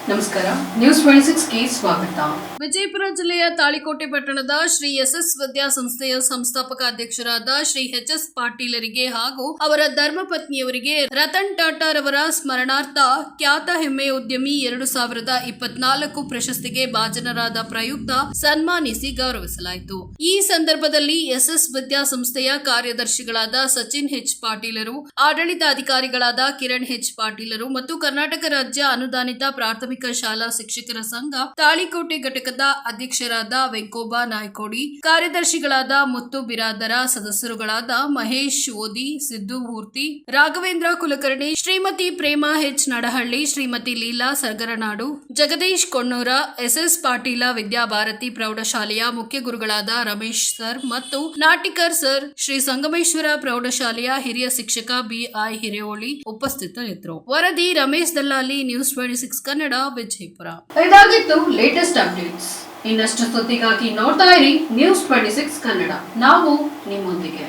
ನಮಸ್ಕಾರ, ನ್ಯೂಸ್ 26ಗೆ ಸ್ವಾಗತ. ವಿಜಯಪುರ ಜಿಲ್ಲೆಯ ತಾಳಿಕೋಟೆ ಪಟ್ಟಣದ ಶ್ರೀ ಎಸ್ಎಸ್ ವಿದ್ಯಾಸಂಸ್ಥೆಯ ಸಂಸ್ಥಾಪಕ ಅಧ್ಯಕ್ಷರಾದ ಶ್ರೀ ಎಚ್.ಎಸ್. ಪಾಟೀಲರಿಗೆ ಹಾಗೂ ಅವರ ಧರ್ಮಪತ್ನಿಯವರಿಗೆ ರತನ್ ಟಾಟಾ ರವರ ಸ್ಮರಣಾರ್ಥ ಖ್ಯಾತ ಹೆಮ್ಮೆ ಉದ್ಯಮಿ 2024 ಪ್ರಶಸ್ತಿಗೆ ಭಾಜನರಾದ ಪ್ರಯುಕ್ತ ಸನ್ಮಾನಿಸಿ ಗೌರವಿಸಲಾಯಿತು. ಈ ಸಂದರ್ಭದಲ್ಲಿ ಎಸ್ಎಸ್ ವಿದ್ಯಾಸಂಸ್ಥೆಯ ಕಾರ್ಯದರ್ಶಿಗಳಾದ ಸಚಿನ್ ಎಚ್. ಪಾಟೀಲರು, ಆಡಳಿತಾಧಿಕಾರಿಗಳಾದ ಕಿರಣ್ ಎಚ್. ಪಾಟೀಲರು ಮತ್ತು ಕರ್ನಾಟಕ ರಾಜ್ಯ ಅನುದಾನಿತ ಪ್ರಾಥಮಿಕ ಶಾಲಾ ಶಿಕ್ಷಕರ ಸಂಘ ತಾಳಿಕೋಟೆ ಘಟಕದ ಅಧ್ಯಕ್ಷರಾದ ವೆಂಕೋಬಾ ನಾಯ್ಕೋಡಿ, ಕಾರ್ಯದರ್ಶಿಗಳಾದ ಮುತ್ತು ಬಿರಾದರ, ಸದಸ್ಯರುಗಳಾದ ಮಹೇಶ್ ಓದಿ, ಸಿದ್ದು ಮೂರ್ತಿ, ರಾಘವೇಂದ್ರ ಕುಲಕರ್ಣಿ, ಶ್ರೀಮತಿ ಪ್ರೇಮಾ ಎಚ್. ನಡಹಳ್ಳಿ, ಶ್ರೀಮತಿ ಲೀಲಾ ಸರಗರನಾಡು, ಜಗದೀಶ್ ಕೊಣ್ಣೂರ, ಎಸ್ಎಸ್ ಪಾಟೀಲ ವಿದ್ಯಾಭಾರತಿ ಪ್ರೌಢಶಾಲೆಯ ಮುಖ್ಯ ಗುರುಗಳಾದ ರಮೇಶ್ ಸರ್ ಮತ್ತು ನಾಟಿಕರ್ ಸರ್, ಶ್ರೀ ಸಂಗಮೇಶ್ವರ ಪ್ರೌಢಶಾಲೆಯ ಹಿರಿಯ ಶಿಕ್ಷಕ ಬಿಐ ಹಿರೇಹೊಳಿ ಉಪಸ್ಥಿತರಿದ್ದರು. ವರದಿ ರಮೇಶ್ ದಲ್ಲಾಲಿ, ನ್ಯೂಸ್ 26 ಕನ್ನಡ, ವಿಜಯಪುರ. ಇದಾಗಿತ್ತು ಲೇಟೆಸ್ಟ್ ಅಪ್ಡೇಟ್ಸ್. ಇನ್ನಷ್ಟು ಸುದ್ದಿಗಾಗಿ ನೋಡ್ತಾ ಇರಿ ನ್ಯೂಸ್ 26 ಕನ್ನಡ. ನಾವು ನಿಮ್ಮೊಂದಿಗೆ.